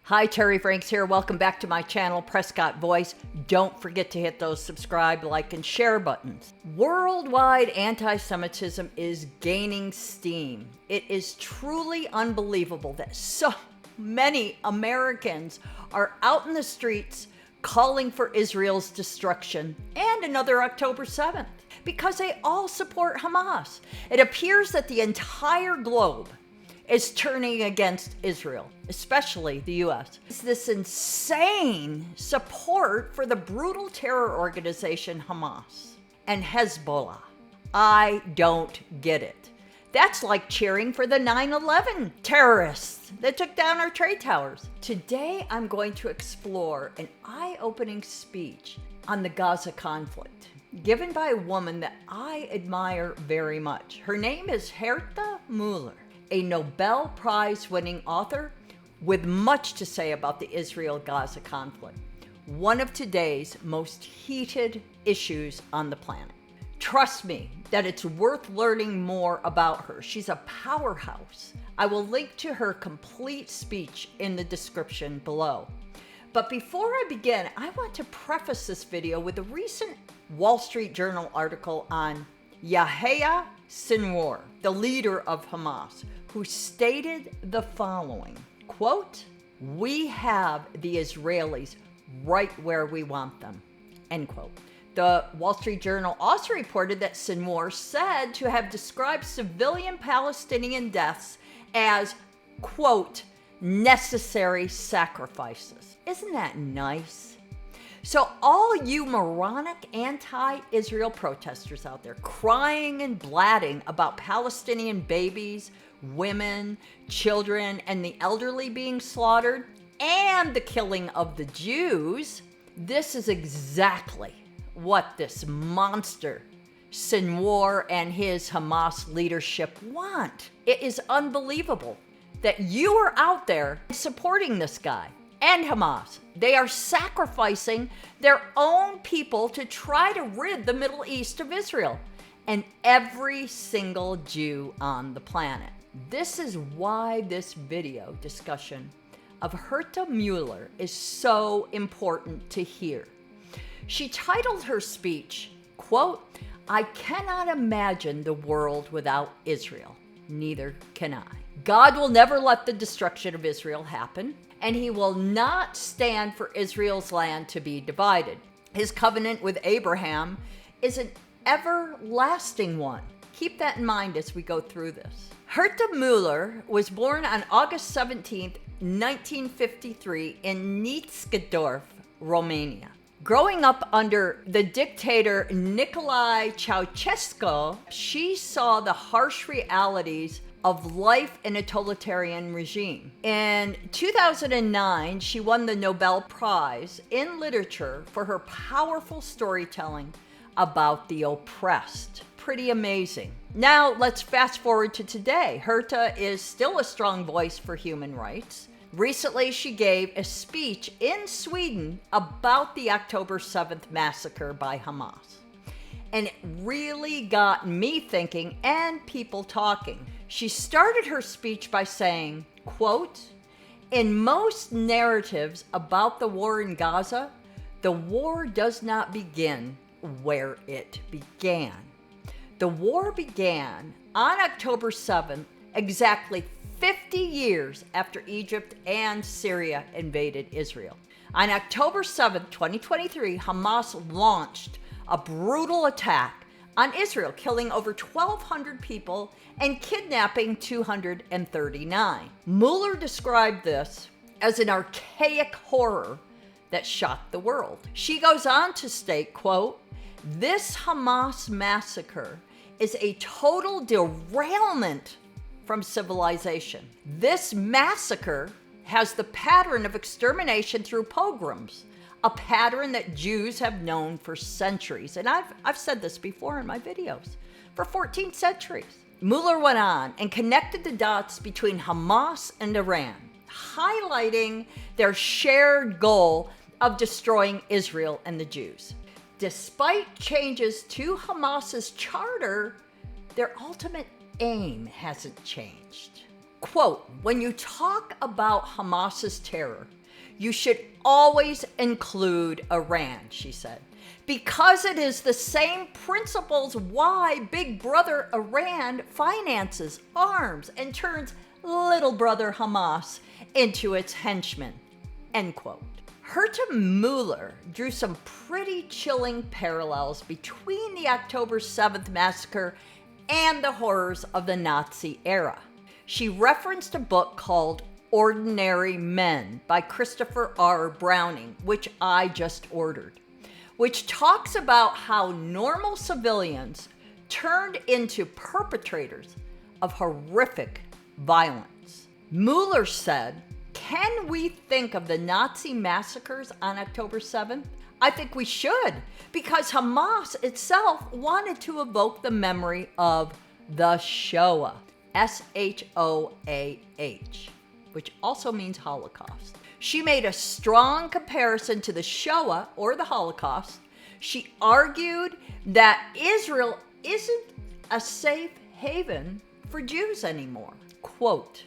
Hi, Terry Franks here. Welcome back to my channel, Prescott Voice. Don't forget to hit those subscribe, like, and share buttons. Worldwide anti-Semitism is gaining steam. It is truly unbelievable that so many Americans are out in the streets calling for Israel's destruction and another October 7th because they all support Hamas. It appears that the entire globe is turning against Israel, especially the U.S. It's this insane support for the brutal terror organization Hamas and Hezbollah. I don't get it. That's like cheering for the 9/11 terrorists that took down our trade towers. Today, I'm going to explore an eye-opening speech on the Gaza conflict given by a woman that I admire very much. Her name is Herta Müller, a Nobel Prize winning author with much to say about the Israel-Gaza conflict, one of today's most heated issues on the planet. Trust me that it's worth learning more about her. She's a powerhouse. I will link to her complete speech in the description below. But before I begin, I want to preface this video with a recent Wall Street Journal article on Yahweh God, the leader of Hamas, who stated the following, quote, "We have the Israelis right where we want them," end quote. The Wall Street Journal also reported that Sinwar said to have described civilian Palestinian deaths as, quote, "necessary sacrifices." Isn't that nice? So all you moronic anti-Israel protesters out there crying and blatting about Palestinian babies, women, children, and the elderly being slaughtered, and the killing of the Jews, this is exactly what this monster Sinwar and his Hamas leadership want. It is unbelievable that you are out there supporting this guy and Hamas. They are sacrificing their own people to try to rid the Middle East of Israel and every single Jew on the planet. This is why this video discussion of Herta Müller is so important to hear. She titled her speech, quote, "I cannot imagine the world without Israel. Neither can I. God will never let the destruction of Israel happen, and he will not stand for Israel's land to be divided. His covenant with Abraham is an everlasting one." Keep that in mind as we go through this. Herta Müller was born on August 17th, 1953 in Nitschdorf, Romania. Growing up under the dictator Nicolae Ceausescu, she saw the harsh realities of life in a totalitarian regime. In 2009, she won the Nobel Prize in Literature for her powerful storytelling about the oppressed. Pretty amazing. Now let's fast forward to today. Herta is still a strong voice for human rights. Recently, she gave a speech in Sweden about the October 7th massacre by Hamas. And it really got me thinking and people talking. She started her speech by saying, quote, "In most narratives about the war in Gaza, the war does not begin where it began. The war began on October 7th, exactly 50 years after Egypt and Syria invaded Israel. On October 7th, 2023, Hamas launched a brutal attack on Israel, killing over 1,200 people and kidnapping 239. Müller described this as an archaic horror that shocked the world. She goes on to state, quote, "This Hamas massacre is a total derailment from civilization. This massacre has the pattern of extermination through pogroms, a pattern that Jews have known for centuries." And I've said this before in my videos, for 14 centuries. Müller went on and connected the dots between Hamas and Iran, highlighting their shared goal of destroying Israel and the Jews. Despite changes to Hamas's charter, their ultimate aim hasn't changed. Quote, when you talk about Hamas's terror, you should always include Iran, she said, because it is the same principles why Big Brother Iran finances, arms, and turns Little Brother Hamas into its henchman, end quote. Herta Müller drew some pretty chilling parallels between the October 7th massacre and the horrors of the Nazi era. She referenced a book called Ordinary Men by Christopher R. Browning, which I just ordered, which talks about how normal civilians turned into perpetrators of horrific violence. Müller said, can we think of the Nazi massacres on October 7th? I think we should, because Hamas itself wanted to evoke the memory of the Shoah, S-H-O-A-H, which also means Holocaust. She made a strong comparison to the Shoah, or the Holocaust. She argued that Israel isn't a safe haven for Jews anymore. Quote,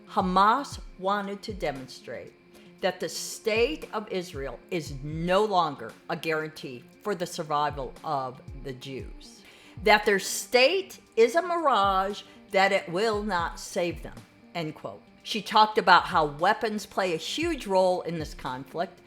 Hamas wanted to demonstrate that the state of Israel is no longer a guarantee for the survival of the Jews, that their state is a mirage, that it will not save them, end quote. She talked about how weapons play a huge role in this conflict,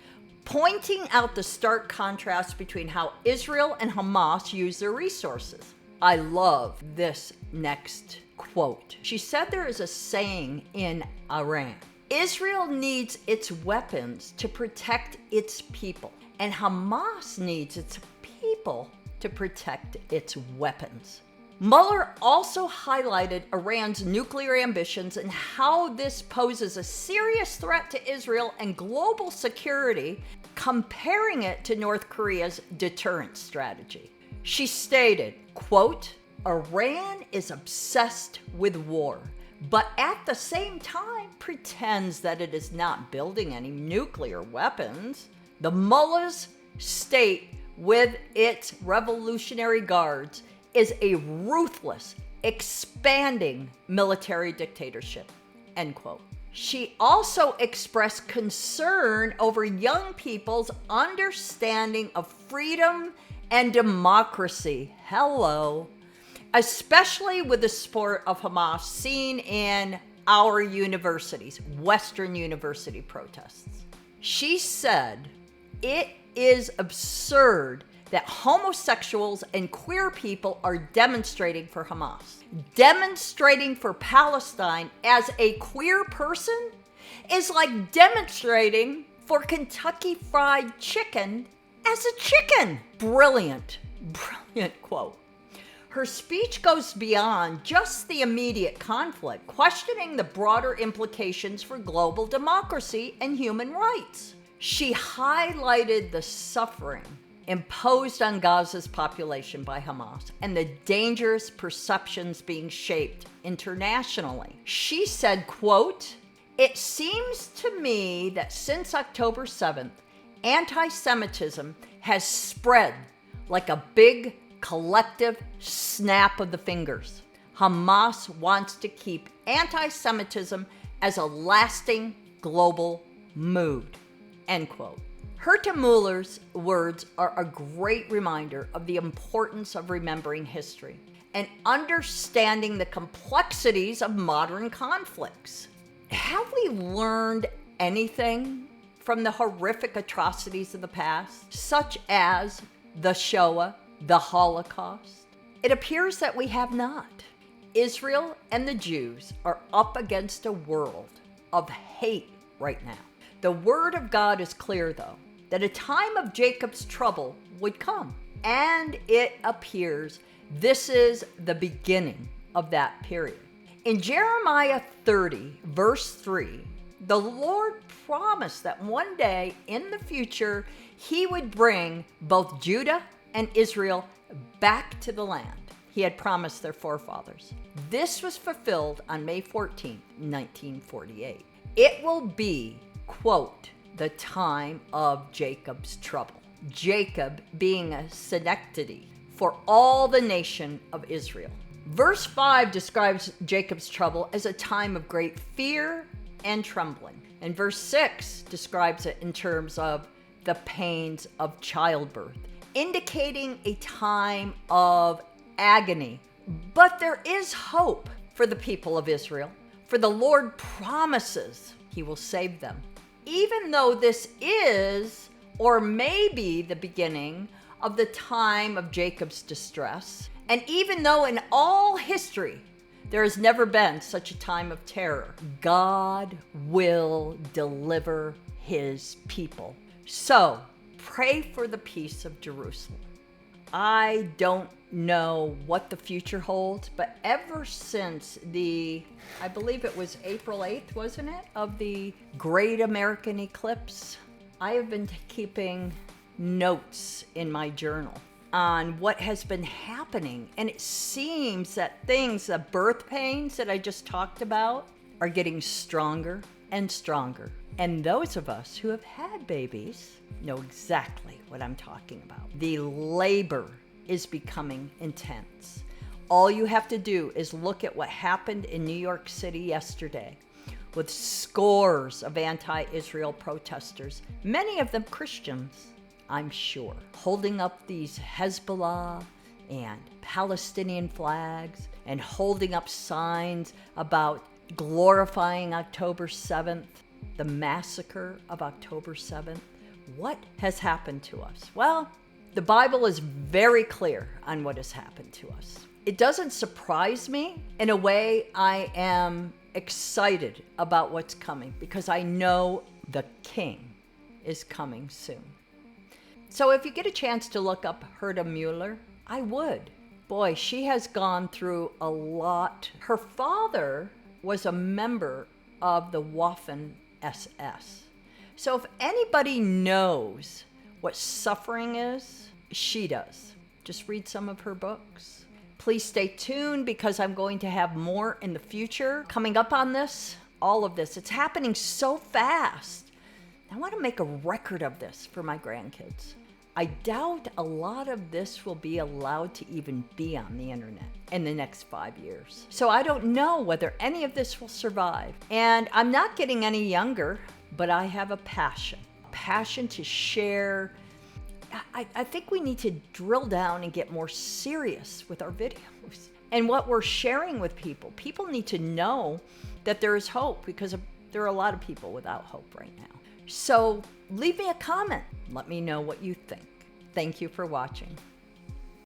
pointing out the stark contrast between how Israel and Hamas use their resources. I love this next quote. She said there is a saying in Iran, Israel needs its weapons to protect its people, and Hamas needs its people to protect its weapons. Mueller also highlighted Iran's nuclear ambitions and how this poses a serious threat to Israel and global security, comparing it to North Korea's deterrence strategy. She stated, quote, Iran is obsessed with war, but at the same time pretends that it is not building any nuclear weapons. The mullahs state with its Revolutionary Guards is a ruthless, expanding military dictatorship, end quote. She also expressed concern over young people's understanding of freedom and democracy. Hello. Especially with the support of Hamas seen in our universities, Western university protests. She said, it is absurd that homosexuals and queer people are demonstrating for Hamas. Demonstrating for Palestine as a queer person is like demonstrating for Kentucky Fried Chicken as a chicken. Brilliant, brilliant quote. Her speech goes beyond just the immediate conflict, questioning the broader implications for global democracy and human rights. She highlighted the suffering imposed on Gaza's population by Hamas and the dangerous perceptions being shaped internationally. She said, quote, it seems to me that since October 7th, anti-Semitism has spread like a big collective snap of the fingers. Hamas wants to keep anti-Semitism as a lasting global mood, end quote. Herta Müller's words are a great reminder of the importance of remembering history and understanding the complexities of modern conflicts. Have we learned anything from the horrific atrocities of the past, such as the Shoah, the Holocaust? It appears that we have not. Israel and the Jews are up against a world of hate right now. The word of God is clear, though, that a time of Jacob's trouble would come. And it appears this is the beginning of that period. In Jeremiah 30, verse 3, the Lord promised that one day in the future, he would bring both Judah and Israel back to the land he had promised their forefathers. This was fulfilled on May 14, 1948. It will be, quote, the time of Jacob's trouble. Jacob being a synecdoche for all the nation of Israel. Verse 5 describes Jacob's trouble as a time of great fear and trembling. And verse 6 describes it in terms of the pains of childbirth, indicating a time of agony. But there is hope for the people of Israel, for the Lord promises he will save them. Even though this is, or may be, the beginning of the time of Jacob's distress, and even though in all history there has never been such a time of terror, God will deliver his people. So, pray for the peace of Jerusalem. I don't know what the future holds, but ever since I believe it was April 8th, wasn't it, of the Great American Eclipse, I have been keeping notes in my journal on what has been happening. And it seems that the birth pains that I just talked about, are getting stronger and stronger. And those of us who have had babies know exactly what I'm talking about. The labor is becoming intense. All you have to do is look at what happened in New York City yesterday with scores of anti-Israel protesters, many of them Christians, I'm sure, holding up these Hezbollah and Palestinian flags and holding up signs about glorifying October 7th, the massacre of October 7th. What has happened to us? Well, the Bible is very clear on what has happened to us. It doesn't surprise me. In a way, I am excited about what's coming because I know the King is coming soon. So if you get a chance to look up Herta Müller, I would. Boy, she has gone through a lot. Her father was a member of the Waffen SS. So if anybody knows what suffering is, she does. Just read some of her books. Please stay tuned because I'm going to have more in the future coming up on this, all of this. It's happening so fast. I want to make a record of this for my grandkids. I doubt a lot of this will be allowed to even be on the internet in the next 5 years. So I don't know whether any of this will survive. And I'm not getting any younger, but I have a passion to share. I think we need to drill down and get more serious with our videos and what we're sharing with people. People need to know that there is hope because there are a lot of people without hope right now. So leave me a comment. Let me know what you think. Thank you for watching.